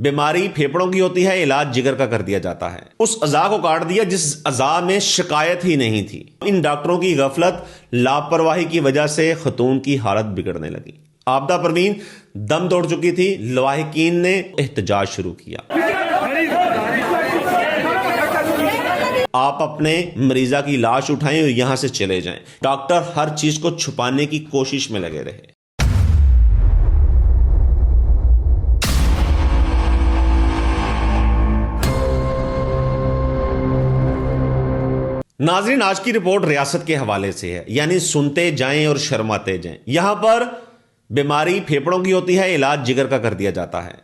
بیماری پھیپڑوں کی ہوتی ہے، علاج جگر کا کر دیا جاتا ہے۔ اس اعضاء کو کاٹ دیا جس اعضاء میں شکایت ہی نہیں تھی۔ ان ڈاکٹروں کی غفلت، لاپرواہی کی وجہ سے خاتون کی حالت بگڑنے لگی۔ آبدہ پروین دم توڑ چکی تھی، لواحقین نے احتجاج شروع کیا۔ آپ اپنے مریضہ کی لاش اٹھائیں اور یہاں سے چلے جائیں۔ ڈاکٹر ہر چیز کو چھپانے کی کوشش میں لگے رہے۔ ناظرین، آج کی رپورٹ ریاست کے حوالے سے ہے، یعنی سنتے جائیں اور شرماتے جائیں۔ یہاں پر بیماری پھیپڑوں کی ہوتی ہے، علاج جگر کا کر دیا جاتا ہے۔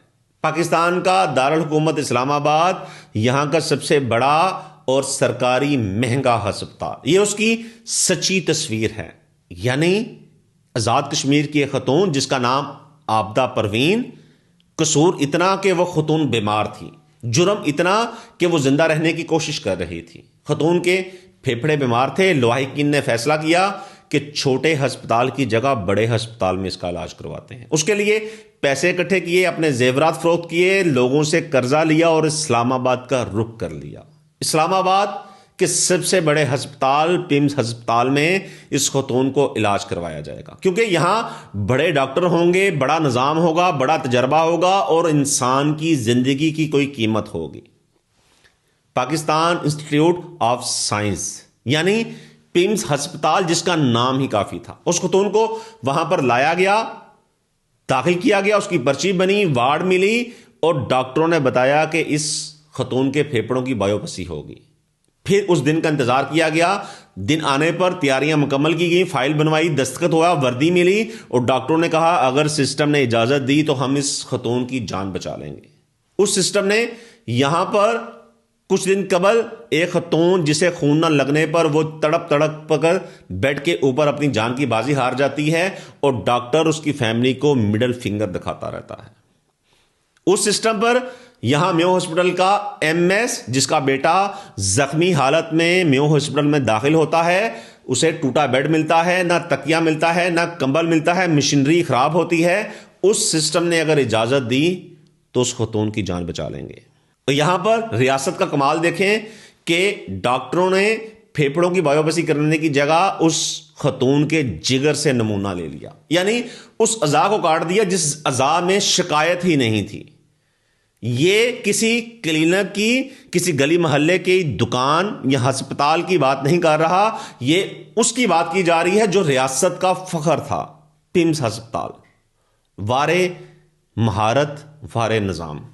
پاکستان کا دارالحکومت اسلام آباد یہاں کا سب سے بڑا اور سرکاری مہنگا ہسپتال، یہ اس کی سچی تصویر ہے۔ یعنی آزاد کشمیر کی ایک خاتون جس کا نام آبدہ پروین، قصور اتنا کہ وہ خاتون بیمار تھی، جرم اتنا کہ وہ زندہ رہنے کی کوشش کر رہی تھی۔ خاتون کے پھیپھڑے بیمار تھے۔ لواحقین نے فیصلہ کیا کہ چھوٹے ہسپتال کی جگہ بڑے ہسپتال میں اس کا علاج کرواتے ہیں۔ اس کے لیے پیسے اکٹھے کیے، اپنے زیورات فروخت کیے، لوگوں سے قرضہ لیا اور اسلام آباد کا رخ کر لیا۔ اسلام آباد کے سب سے بڑے ہسپتال پیمز ہسپتال میں اس خاتون کو علاج کروایا جائے گا، کیونکہ یہاں بڑے ڈاکٹر ہوں گے، بڑا نظام ہوگا، بڑا تجربہ ہوگا اور انسان کی زندگی کی کوئی قیمت ہوگی۔ پاکستان انسٹیٹیوٹ آف سائنس یعنی پیمز ہسپتال، جس کا نام ہی کافی تھا، اس خاتون کو وہاں پر لایا گیا، داخل کیا گیا، اس کی پرچی بنی، وارڈ ملی اور ڈاکٹروں نے بتایا کہ اس خاتون کے پھیپڑوں کی بایوپسی ہوگی۔ پھر اس دن کا انتظار کیا گیا۔ دن آنے پر تیاریاں مکمل کی گئی، فائل بنوائی، دستخط ہوا، وردی ملی اور ڈاکٹروں نے کہا اگر سسٹم نے اجازت دی تو ہم اس خاتون کی جان بچا لیں گے۔ اس سسٹم نے یہاں پر کچھ دن قبل ایک خاتون جسے خون نہ لگنے پر وہ تڑپ کر بیڈ کے اوپر اپنی جان کی بازی ہار جاتی ہے اور ڈاکٹر اس کی فیملی کو مڈل فنگر دکھاتا رہتا ہے۔ اس سسٹم پر یہاں میو ہسپتال کا ایم ایس، جس کا بیٹا زخمی حالت میں میو ہسپتال میں داخل ہوتا ہے، اسے ٹوٹا بیڈ ملتا ہے، نہ تکیہ ملتا ہے، نہ کمبل ملتا ہے، مشینری خراب ہوتی ہے۔ اس سسٹم نے اگر اجازت دی تو اس خاتون کی جان بچا لیں گے۔ یہاں پر ریاست کا کمال دیکھیں کہ ڈاکٹروں نے پھیپڑوں کی بایوپسی کرنے کی جگہ اس خاتون کے جگر سے نمونہ لے لیا، یعنی اس اعضاء کو کاٹ دیا جس اعضاء میں شکایت ہی نہیں تھی۔ یہ کسی کلینک کی، کسی گلی محلے کی دکان یا ہسپتال کی بات نہیں کر رہا، یہ اس کی بات کی جا رہی ہے جو ریاست کا فخر تھا، پیمز ہسپتال۔ وارے مہارت، وارے نظام۔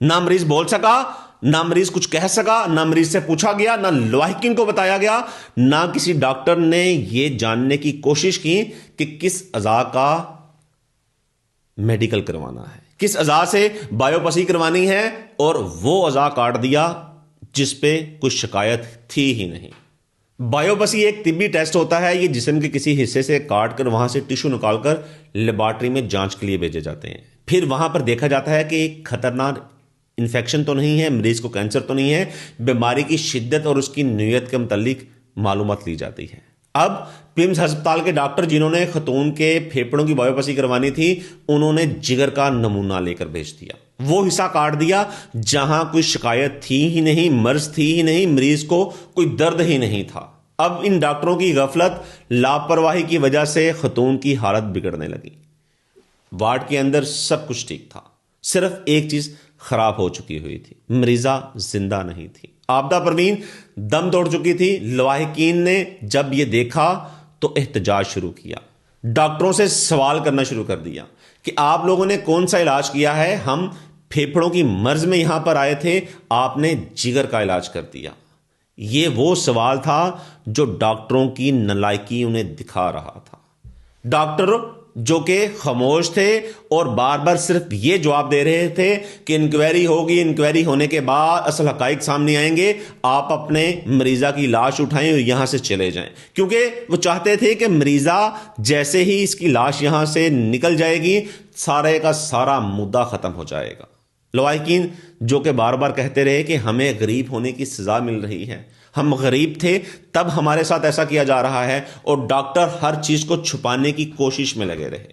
نہ مریض بول سکا، نہ مریض کچھ کہہ سکا، نہ مریض سے پوچھا گیا، نہ لواحقین کو بتایا گیا، نہ کسی ڈاکٹر نے یہ جاننے کی کوشش کی کہ کس اعضاء کا میڈیکل کروانا ہے، کس اعضاء سے بایوپسی کروانی ہے، اور وہ اعضاء کاٹ دیا جس پہ کوئی شکایت تھی ہی نہیں۔ بایوپسی ایک طبی ٹیسٹ ہوتا ہے، یہ جسم کے کسی حصے سے کاٹ کر وہاں سے ٹشو نکال کر لیبارٹری میں جانچ کے لیے بھیجے جاتے ہیں۔ پھر وہاں پر دیکھا جاتا ہے کہ ایک خطرناک انفیکشن تو نہیں ہے، مریض کو کینسر تو نہیں ہے، بیماری کی شدت اور اس کی نوعیت کے متعلق معلومات لی جاتی ہے۔ اب پیمز ہسپتال کے ڈاکٹر جنہوں نے خاتون کے پھیپڑوں کی بایوپسی کروانی تھی، انہوں نے جگر کا نمونہ لے کر بھیج دیا، وہ حصہ کاٹ دیا جہاں کوئی شکایت تھی ہی نہیں، مرض تھی ہی نہیں، مریض کو کوئی درد ہی نہیں تھا۔ اب ان ڈاکٹروں کی غفلت، لاپرواہی کی وجہ سے خاتون کی حالت بگڑنے لگی۔ وارڈ کے اندر سب کچھ ٹھیک تھا، صرف ایک چیز خراب ہو چکی ہوئی تھی، مریضہ زندہ نہیں تھی۔ آبدہ پروین دم توڑ چکی تھی۔ لواحقین نے جب یہ دیکھا تو احتجاج شروع کیا، ڈاکٹروں سے سوال کرنا شروع کر دیا کہ آپ لوگوں نے کون سا علاج کیا ہے؟ ہم پھیپھڑوں کی مرض میں یہاں پر آئے تھے، آپ نے جگر کا علاج کر دیا۔ یہ وہ سوال تھا جو ڈاکٹروں کی نالائکی انہیں دکھا رہا تھا۔ ڈاکٹر جو کہ خاموش تھے اور بار بار صرف یہ جواب دے رہے تھے کہ انکوائری ہوگی، انکوائری ہونے کے بعد اصل حقائق سامنے آئیں گے، آپ اپنے مریضہ کی لاش اٹھائیں اور یہاں سے چلے جائیں، کیونکہ وہ چاہتے تھے کہ مریضہ جیسے ہی اس کی لاش یہاں سے نکل جائے گی، سارے کا سارا مدعا ختم ہو جائے گا۔ لواحقین جو کہ بار بار کہتے رہے کہ ہمیں غریب ہونے کی سزا مل رہی ہے، ہم غریب تھے تب ہمارے ساتھ ایسا کیا جا رہا ہے، اور ڈاکٹر ہر چیز کو چھپانے کی کوشش میں لگے رہے۔